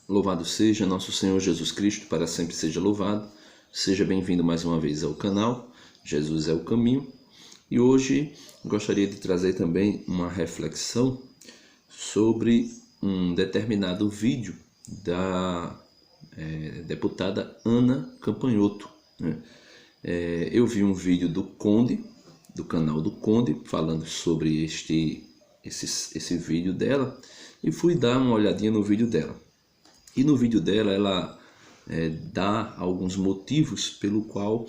Louvado seja nosso Senhor Jesus Cristo, para sempre seja louvado. Seja bem-vindo mais uma vez ao canal Jesus é o Caminho. E hoje gostaria de trazer também uma reflexão sobre um determinado vídeo da deputada Ana Campanhoto. Eu vi um vídeo do Conde, do canal do Conde, falando sobre esse vídeo dela, e fui dar uma olhadinha no vídeo dela. E no vídeo dela ela dá alguns motivos pelo qual,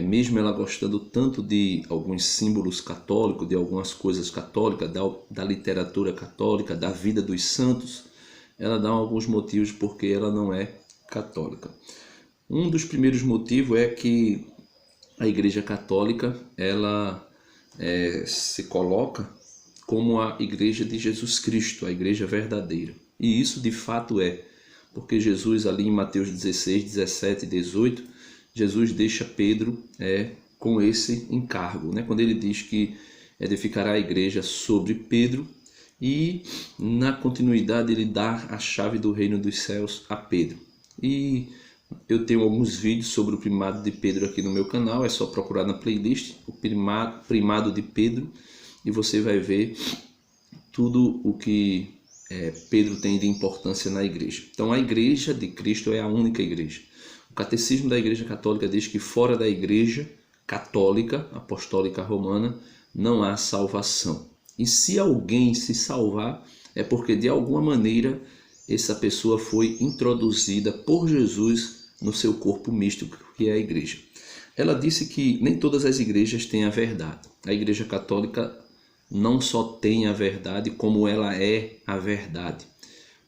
mesmo ela gostando tanto de alguns símbolos católicos, de algumas coisas católicas, da literatura católica, da vida dos santos, ela dá alguns motivos porque ela não é católica. Um dos primeiros motivos é que a Igreja Católica ela se coloca como a Igreja de Jesus Cristo, a Igreja verdadeira. E isso de fato é, porque Jesus ali em Mateus 16, 17 e 18, Jesus deixa Pedro com esse encargo, quando ele diz que edificará a igreja sobre Pedro, e na continuidade ele dá a chave do reino dos céus a Pedro. E eu tenho alguns vídeos sobre o primado de Pedro aqui no meu canal, é só procurar na playlist o primado de Pedro e você vai ver tudo o que Pedro tem de importância na igreja. Então a igreja de Cristo é a única igreja. O catecismo da Igreja Católica diz que fora da igreja católica, apostólica romana, não há salvação. E se alguém se salvar, é porque de alguma maneira essa pessoa foi introduzida por Jesus no seu corpo místico, que é a igreja. Ela disse que nem todas as igrejas têm a verdade. A Igreja Católica não só tem a verdade, como ela é a verdade.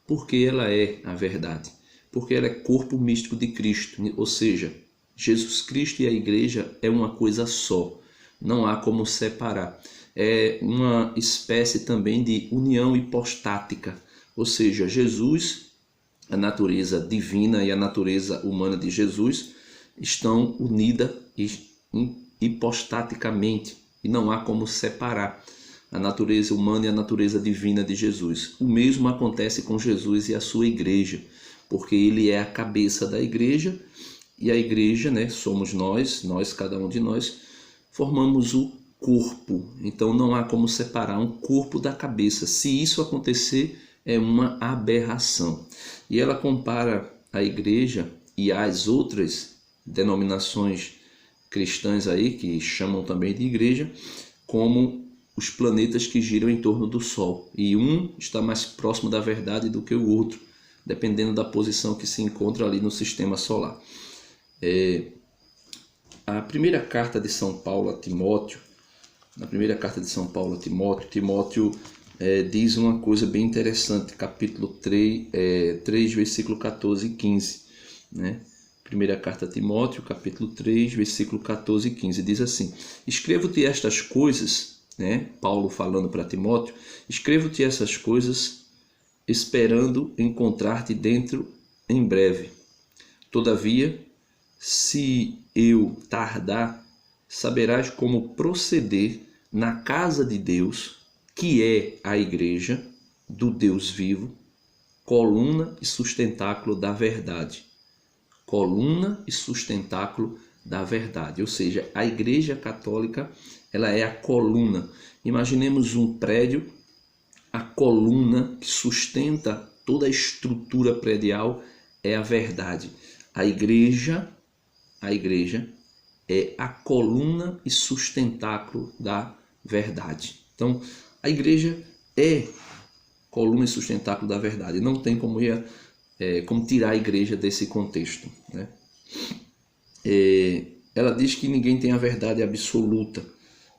Por que ela é a verdade? Porque ela é corpo místico de Cristo, ou seja, Jesus Cristo e a igreja é uma coisa só, não há como separar. É uma espécie também de união hipostática, ou seja, Jesus, a natureza divina e a natureza humana de Jesus estão unidas hipostaticamente e não há como separar a natureza humana e a natureza divina de Jesus. O mesmo acontece com Jesus e a sua igreja, porque ele é a cabeça da igreja e a igreja, somos nós, cada um de nós, formamos o corpo. Então não há como separar um corpo da cabeça. Se isso acontecer, é uma aberração. E ela compara a igreja e as outras denominações cristãs aí, que chamam também de igreja, como os planetas que giram em torno do Sol. E um está mais próximo da verdade do que o outro, dependendo da posição que se encontra ali no sistema solar. A primeira carta de São Paulo a Timóteo, Timóteo diz uma coisa bem interessante, capítulo 3 versículo 14 e 15. Primeira carta a Timóteo, capítulo 3, versículo 14 e 15, diz assim: escrevo-te estas coisas, Paulo falando para Timóteo, escrevo-te essas coisas esperando encontrar-te dentro em breve. Todavia, se eu tardar, saberás como proceder na casa de Deus, que é a igreja do Deus vivo, coluna e sustentáculo da verdade. Coluna e sustentáculo da verdade. Ou seja, a Igreja Católica ela é a coluna. Imaginemos um prédio, a coluna que sustenta toda a estrutura predial é a verdade. A igreja é a coluna e sustentáculo da verdade. Então, a igreja é coluna e sustentáculo da verdade. Não tem como tirar a igreja desse contexto. Ela diz que ninguém tem a verdade absoluta,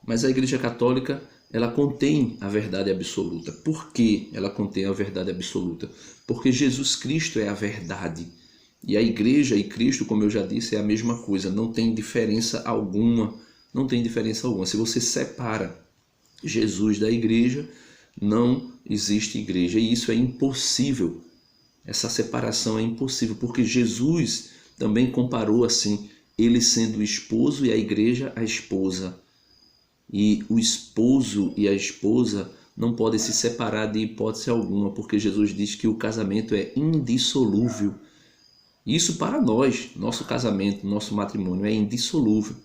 mas a Igreja Católica ela contém a verdade absoluta. Por que ela contém a verdade absoluta? Porque Jesus Cristo é a verdade. E a igreja e Cristo, como eu já disse, é a mesma coisa. Não tem diferença alguma. Não tem diferença alguma. Se você separa Jesus da igreja, não existe igreja. E isso é impossível. Essa separação é impossível, porque Jesus também comparou assim, ele sendo o esposo e a igreja a esposa. E o esposo e a esposa não podem se separar de hipótese alguma, porque Jesus diz que o casamento é indissolúvel. Isso para nós, nosso casamento, nosso matrimônio é indissolúvel.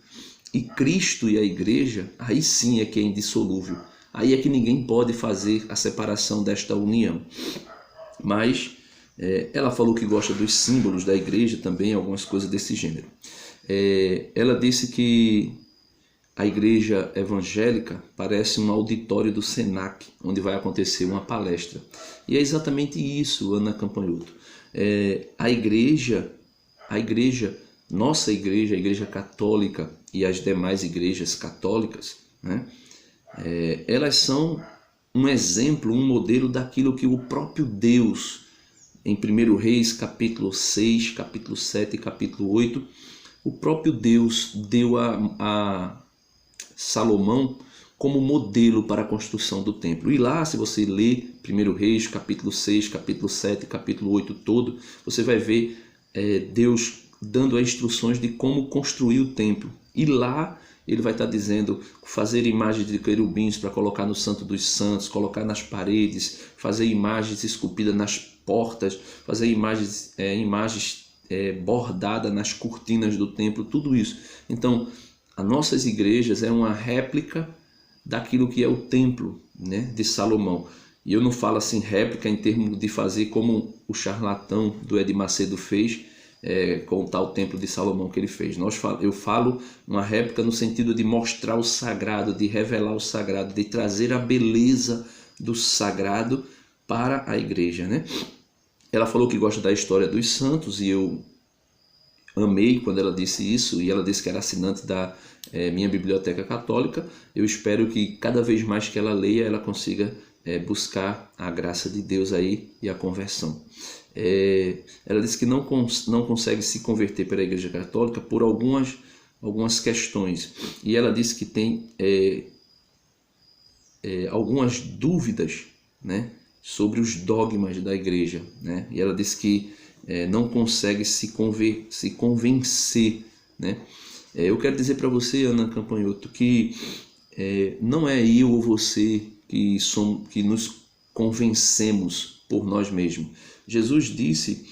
E Cristo e a igreja, aí sim é que é indissolúvel. Aí é que ninguém pode fazer a separação desta união. Mas ela falou que gosta dos símbolos da igreja também, algumas coisas desse gênero. Ela disse que a igreja evangélica parece um auditório do Senac, onde vai acontecer uma palestra. E é exatamente isso, Ana Campanhoto. Nossa igreja, a igreja católica e as demais igrejas católicas, né, elas são um exemplo, um modelo daquilo que o próprio Deus, em 1 Reis, capítulo 6, capítulo 7 e capítulo 8, o próprio Deus deu a Salomão como modelo para a construção do templo. E lá, se você ler 1 Reis, capítulo 6, capítulo 7, capítulo 8 todo, você vai ver Deus dando as instruções de como construir o templo. E lá ele vai estar dizendo fazer imagens de querubins para colocar no Santo dos Santos, colocar nas paredes, fazer imagens esculpidas nas portas, fazer imagens bordadas nas cortinas do templo, tudo isso. Então, as nossas igrejas é uma réplica daquilo que é o templo, né, de Salomão. E eu não falo assim réplica em termos de fazer como o charlatão do Edir Macedo fez, com o tal templo de Salomão que ele fez. Eu falo uma réplica no sentido de mostrar o sagrado, de revelar o sagrado, de trazer a beleza do sagrado para a igreja, né? Ela falou que gosta da história dos santos e eu amei quando ela disse isso, e ela disse que era assinante da minha biblioteca católica. Eu espero que cada vez mais que ela leia, ela consiga buscar a graça de Deus aí e a conversão. Ela disse que não consegue se converter para a Igreja Católica por algumas questões, e ela disse que tem algumas dúvidas, né, sobre os dogmas da igreja, né? E ela disse que não consegue se convencer, né? Eu quero dizer para você, Ana Campanhoto, que não é eu ou você que nos convencemos por nós mesmos. Jesus disse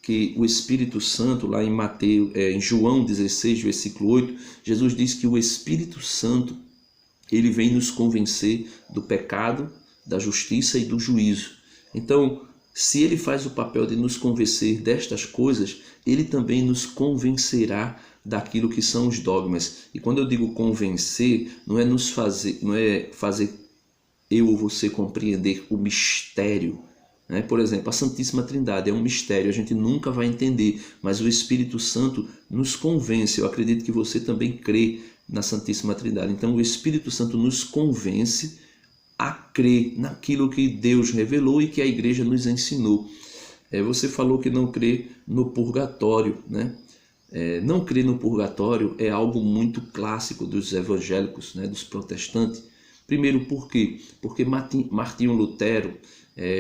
que o Espírito Santo, lá em João 16, versículo 8, Jesus diz que o Espírito Santo ele vem nos convencer do pecado, da justiça e do juízo. Então, se ele faz o papel de nos convencer destas coisas, ele também nos convencerá daquilo que são os dogmas. E quando eu digo convencer, não é fazer eu ou você compreender o mistério, né? Por exemplo, a Santíssima Trindade é um mistério, a gente nunca vai entender, mas o Espírito Santo nos convence. Eu acredito que você também crê na Santíssima Trindade. Então o Espírito Santo nos convence a crer naquilo que Deus revelou e que a igreja nos ensinou. Você falou que não crê no purgatório, né? Não crer no purgatório é algo muito clássico dos evangélicos, né? Dos protestantes. Primeiro, por quê? Porque Martinho Lutero,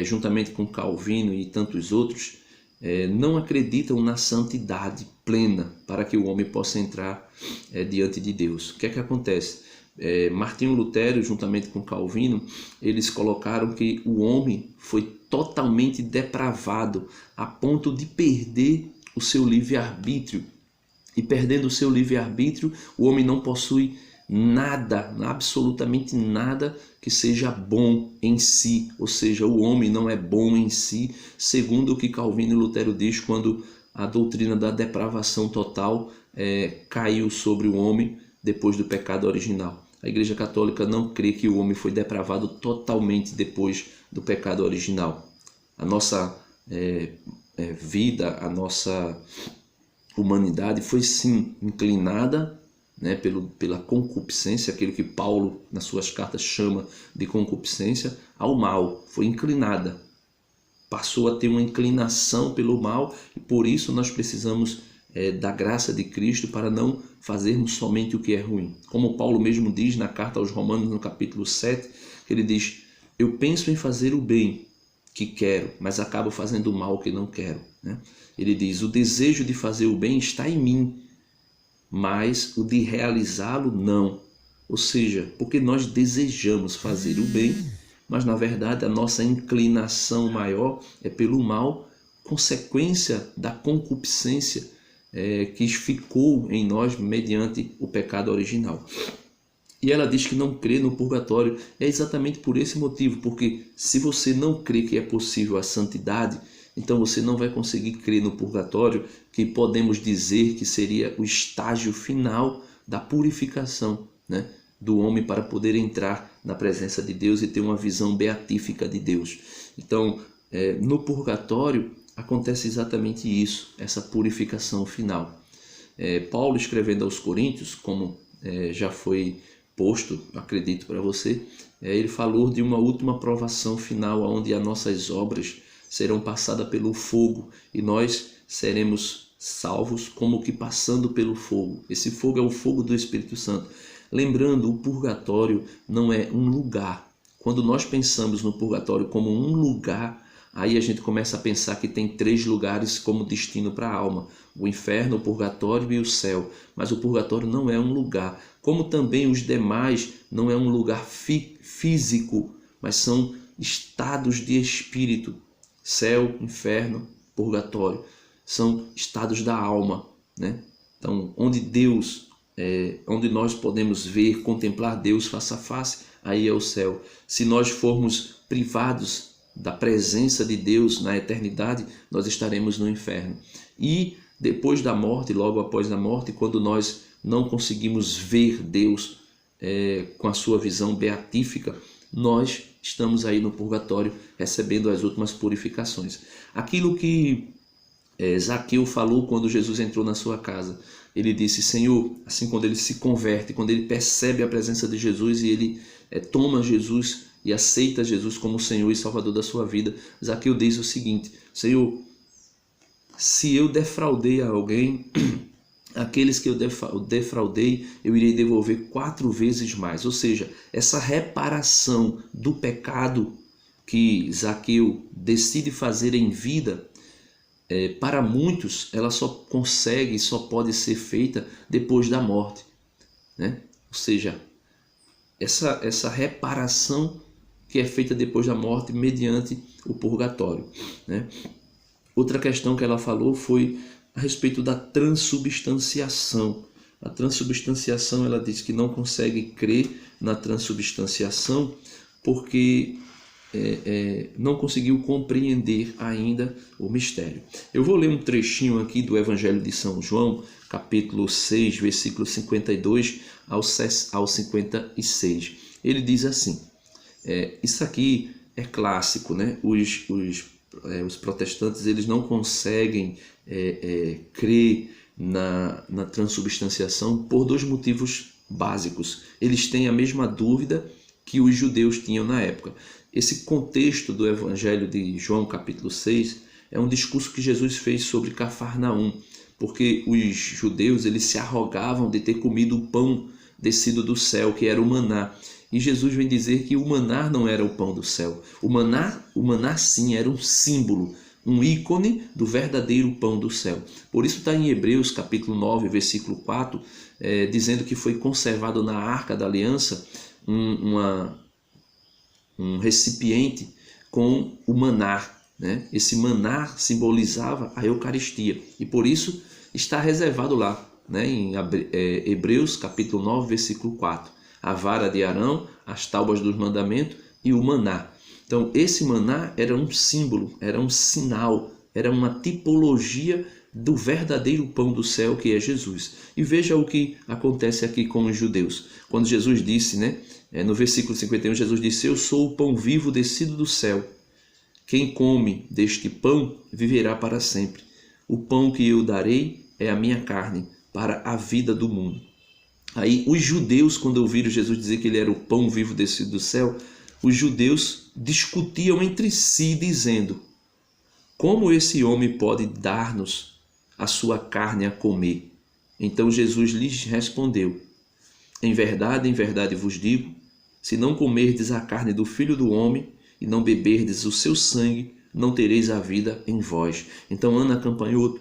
juntamente com Calvino e tantos outros, não acreditam na santidade plena para que o homem possa entrar diante de Deus. O que é que acontece? Martinho Lutero, juntamente com Calvino, eles colocaram que o homem foi totalmente depravado a ponto de perder o seu livre-arbítrio. E perdendo o seu livre-arbítrio, o homem não possui nada, absolutamente nada que seja bom em si. Ou seja, o homem não é bom em si, segundo o que Calvino e Lutero diz quando a doutrina da depravação total caiu sobre o homem depois do pecado original. A Igreja Católica não crê que o homem foi depravado totalmente depois do pecado original. A nossa vida, a nossa humanidade foi sim inclinada, né, pela concupiscência, aquilo que Paulo nas suas cartas chama de concupiscência, ao mal. Foi inclinada, passou a ter uma inclinação pelo mal, e por isso nós precisamos da graça de Cristo para não fazermos somente o que é ruim. Como Paulo mesmo diz na carta aos Romanos, no capítulo 7, ele diz: eu penso em fazer o bem que quero, mas acabo fazendo o mal que não quero, né? Ele diz: o desejo de fazer o bem está em mim, mas o de realizá-lo não. Ou seja, porque nós desejamos fazer o bem, mas na verdade a nossa inclinação maior é pelo mal, consequência da concupiscência que ficou em nós mediante o pecado original. E ela diz que não crê no purgatório é exatamente por esse motivo, porque se você não crê que é possível a santidade, então você não vai conseguir crer no purgatório, que podemos dizer que seria o estágio final da purificação, né, do homem para poder entrar na presença de Deus e ter uma visão beatífica de Deus. Então, no purgatório acontece exatamente isso, essa purificação final. Paulo, escrevendo aos Coríntios, como já foi posto, acredito para você, ele falou de uma última provação final, onde as nossas obras serão passadas pelo fogo e nós seremos salvos como que passando pelo fogo. Esse fogo é o fogo do Espírito Santo. Lembrando, o purgatório não é um lugar. Quando nós pensamos no purgatório como um lugar, aí a gente começa a pensar que tem 3 lugares como destino para a alma: o inferno, o purgatório e o céu. Mas o purgatório não é um lugar, como também os demais não é um lugar físico, mas são estados de espírito. Céu, inferno, purgatório são estados da alma, né? Então, onde onde nós podemos ver, contemplar Deus face a face, aí é o céu. Se nós formos privados da presença de Deus na eternidade, nós estaremos no inferno. E depois da morte, logo após a morte, quando nós não conseguimos ver Deus com a sua visão beatífica, nós estamos aí no purgatório recebendo as últimas purificações. Aquilo que Zaqueu falou quando Jesus entrou na sua casa, ele disse: Senhor, assim, quando ele se converte, quando ele percebe a presença de Jesus e ele toma Jesus e aceita Jesus como Senhor e Salvador da sua vida, Zaqueu diz o seguinte: Senhor, se eu defraudei a alguém, aqueles que eu defraudei, eu irei devolver 4 vezes mais. Ou seja, essa reparação do pecado que Zaqueu decide fazer em vida, para muitos, ela só pode ser feita depois da morte, né? Ou seja, essa reparação que é feita depois da morte mediante o purgatório, né? Outra questão que ela falou foi a respeito da transubstanciação. A transubstanciação, ela diz que não consegue crer na transubstanciação porque não conseguiu compreender ainda o mistério. Eu vou ler um trechinho aqui do Evangelho de São João, capítulo 6, versículo 52 ao 56. Ele diz assim, isso aqui é clássico, né? Os protestantes, eles não conseguem crer na transubstanciação por 2 motivos básicos. Eles têm a mesma dúvida que os judeus tinham na época. Esse contexto do Evangelho de João, capítulo 6, é um discurso que Jesus fez sobre Cafarnaum, porque os judeus, eles se arrogavam de ter comido o pão descido do céu, que era o maná. E Jesus vem dizer que o maná não era o pão do céu. O maná sim, era um símbolo, um ícone do verdadeiro pão do céu. Por isso está em Hebreus, capítulo 9, versículo 4, dizendo que foi conservado na Arca da Aliança um recipiente com o maná, né? Esse maná simbolizava a Eucaristia e por isso está reservado lá, né? Em Hebreus capítulo 9, versículo 4, a vara de Arão, as tábuas dos mandamentos e o maná. Então esse maná era um símbolo, era um sinal, era uma tipologia do verdadeiro pão do céu, que é Jesus. E veja o que acontece aqui com os judeus. Quando Jesus disse, né, no versículo 51, Jesus disse: eu sou o pão vivo descido do céu. Quem come deste pão viverá para sempre. O pão que eu darei é a minha carne para a vida do mundo. Aí os judeus, quando ouviram Jesus dizer que ele era o pão vivo descido do céu, os judeus discutiam entre si, dizendo: como esse homem pode dar-nos a sua carne a comer? Então Jesus lhes respondeu: em verdade vos digo, se não comerdes a carne do Filho do Homem e não beberdes o seu sangue, não tereis a vida em vós. Então, Ana Campanhoto,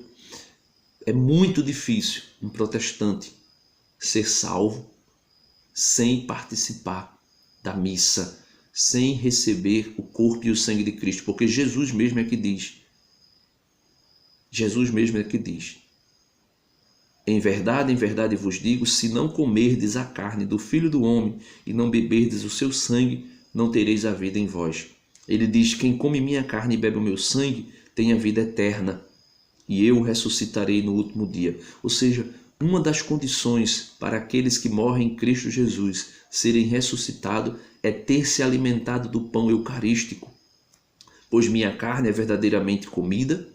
é muito difícil um protestante ser salvo sem participar da missa, sem receber o corpo e o sangue de Cristo, porque Jesus mesmo é que diz. Jesus mesmo é que diz: em verdade vos digo, se não comerdes a carne do Filho do Homem e não beberdes o seu sangue, não tereis a vida em vós. Ele diz: quem come minha carne e bebe o meu sangue tem a vida eterna, e eu o ressuscitarei no último dia. Ou seja, uma das condições para aqueles que morrem em Cristo Jesus serem ressuscitados é ter se alimentado do pão eucarístico. Pois minha carne é verdadeiramente comida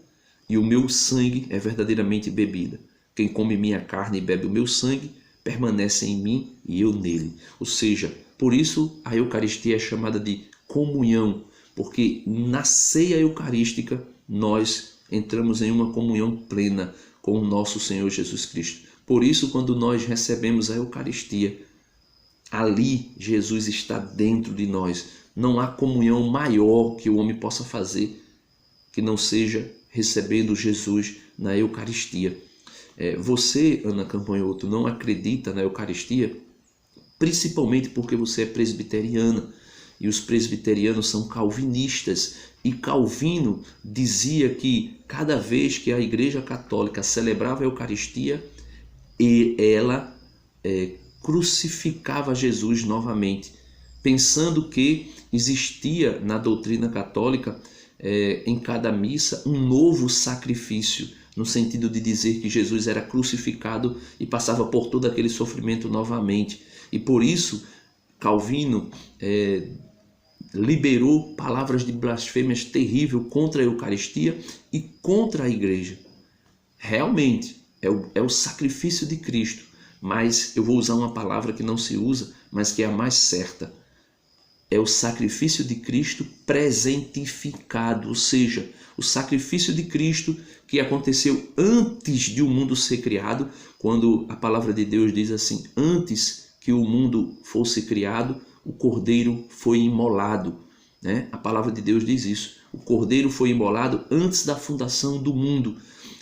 e o meu sangue é verdadeiramente bebida. Quem come minha carne e bebe o meu sangue permanece em mim e eu nele. Ou seja, por isso a Eucaristia é chamada de comunhão, porque na ceia eucarística nós entramos em uma comunhão plena com o nosso Senhor Jesus Cristo. Por isso, quando nós recebemos a Eucaristia, ali Jesus está dentro de nós. Não há comunhão maior que o homem possa fazer que não seja recebendo Jesus na Eucaristia. Você, Ana Campanhoto, não acredita na Eucaristia, principalmente porque você é presbiteriana, e os presbiterianos são calvinistas, e Calvino dizia que cada vez que a Igreja Católica celebrava a Eucaristia, ela crucificava Jesus novamente, pensando que existia na doutrina católica, em cada missa, um novo sacrifício, no sentido de dizer que Jesus era crucificado e passava por todo aquele sofrimento novamente. E por isso, Calvino liberou palavras de blasfêmias terríveis contra a Eucaristia e contra a Igreja. Realmente, é o sacrifício de Cristo, mas eu vou usar uma palavra que não se usa, mas que é a mais certa. É o sacrifício de Cristo presentificado, ou seja, o sacrifício de Cristo que aconteceu antes de o mundo ser criado, quando a palavra de Deus diz assim: antes que o mundo fosse criado, o Cordeiro foi imolado. A palavra de Deus diz isso. O Cordeiro foi imolado antes da fundação do mundo.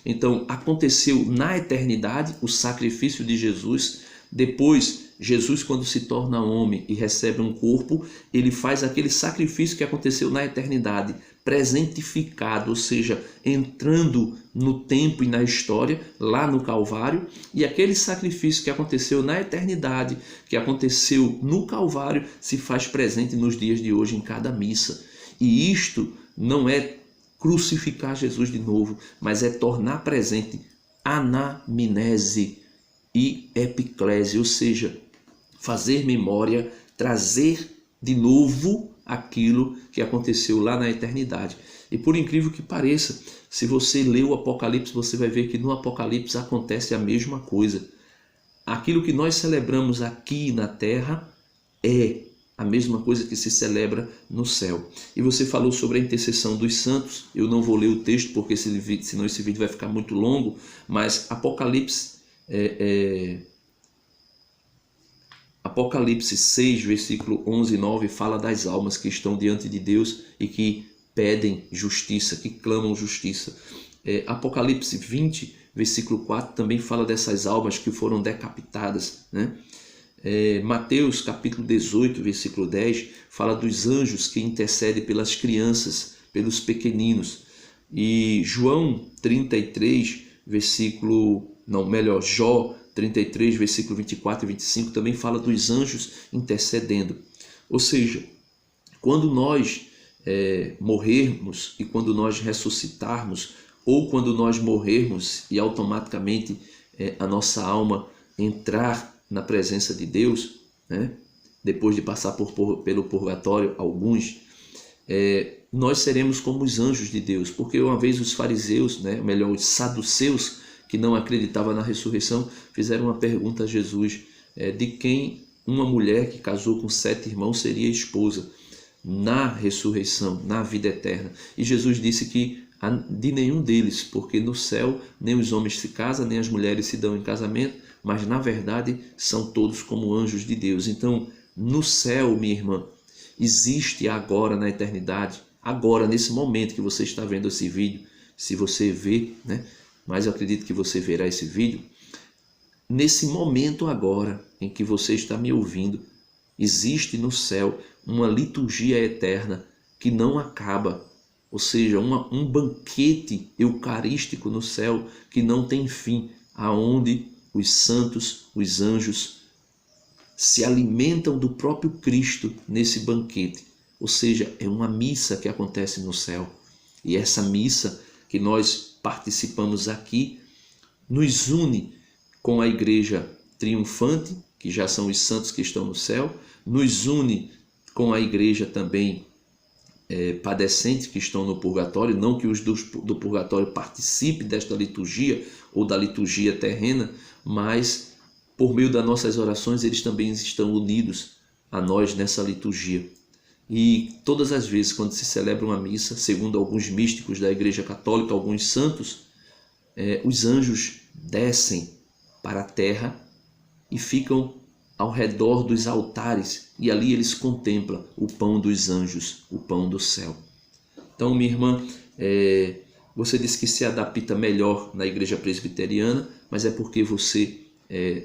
Então, aconteceu na eternidade o sacrifício de Jesus. Depois, Jesus, quando se torna homem e recebe um corpo, ele faz aquele sacrifício que aconteceu na eternidade, presentificado, ou seja, entrando no tempo e na história, lá no Calvário, e aquele sacrifício que aconteceu na eternidade, que aconteceu no Calvário, se faz presente nos dias de hoje em cada missa. E isto não é crucificar Jesus de novo, mas é tornar presente anamnese e epiclese, ou seja, fazer memória, trazer de novo aquilo que aconteceu lá na eternidade. E por incrível que pareça, se você ler o Apocalipse, você vai ver que no Apocalipse acontece a mesma coisa. Aquilo que nós celebramos aqui na terra é a mesma coisa que se celebra no céu. E você falou sobre a intercessão dos santos. Eu não vou ler o texto porque senão esse vídeo vai ficar muito longo, mas Apocalipse Apocalipse 6, versículo 11 e 9 fala das almas que estão diante de Deus e que pedem justiça, que clamam justiça. Apocalipse 20, versículo 4 também fala dessas almas que foram decapitadas, Mateus capítulo 18, versículo 10 fala dos anjos que intercedem pelas crianças, pelos pequeninos. E João 33, Jó 33, versículo 24 e 25 também fala dos anjos intercedendo. Ou seja, quando nós morrermos e quando nós ressuscitarmos, ou quando nós morrermos e automaticamente a nossa alma entrar na presença de Deus, depois de passar pelo purgatório, alguns, nós seremos como os anjos de Deus, porque uma vez os fariseus, os saduceus, que não acreditavam na ressurreição, fizeram uma pergunta a Jesus, de quem uma mulher que casou com 7 irmãos seria esposa na ressurreição, na vida eterna. E Jesus disse que de nenhum deles, porque no céu nem os homens se casam, nem as mulheres se dão em casamento, mas na verdade são todos como anjos de Deus. Então, no céu, minha irmã, existe agora na eternidade, agora nesse momento que você está vendo esse vídeo, se você vê, mas eu acredito que você verá esse vídeo, nesse momento agora em que você está me ouvindo, existe no céu uma liturgia eterna que não acaba, ou seja, um banquete eucarístico no céu que não tem fim, aonde os santos, os anjos se alimentam do próprio Cristo nesse banquete. Ou seja, é uma missa que acontece no céu. E essa missa que nós participamos aqui nos une com a igreja triunfante, que já são os santos que estão no céu, nos une com a igreja também padecente que estão no purgatório, não que os do purgatório participem desta liturgia ou da liturgia terrena, mas por meio das nossas orações eles também estão unidos a nós nessa liturgia. E todas as vezes quando se celebra uma missa, segundo alguns místicos da Igreja Católica, alguns santos, os anjos descem para a terra e ficam ao redor dos altares, e ali eles contemplam o pão dos anjos, o pão do céu. Então, minha irmã, você disse que se adapta melhor na igreja presbiteriana, mas é porque você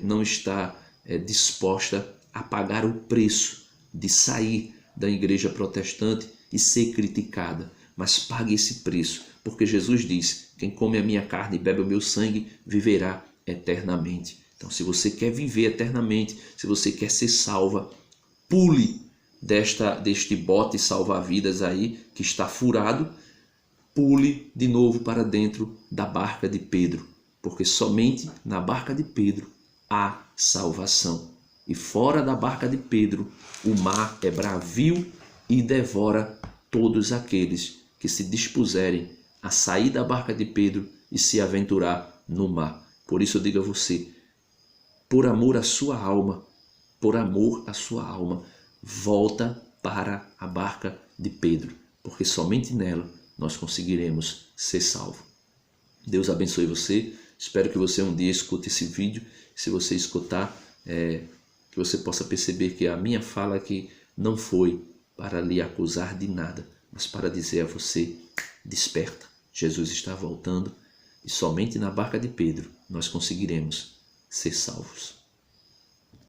não está disposta a pagar o preço de sair da igreja protestante e ser criticada. Mas pague esse preço, porque Jesus disse: quem come a minha carne e bebe o meu sangue viverá eternamente. Então, se você quer viver eternamente, se você quer ser salva, pule deste bote salva-vidas aí que está furado, pule de novo para dentro da barca de Pedro, porque somente na barca de Pedro há salvação. E fora da barca de Pedro, o mar é bravio e devora todos aqueles que se dispuserem a sair da barca de Pedro e se aventurar no mar. Por isso eu digo a você, por amor à sua alma, volta para a barca de Pedro, porque somente nela nós conseguiremos ser salvos. Deus abençoe você, espero que você um dia escute esse vídeo. Se você escutar, que você possa perceber que a minha fala aqui não foi para lhe acusar de nada, mas para dizer a você: desperta, Jesus está voltando e somente na barca de Pedro nós conseguiremos ser salvos.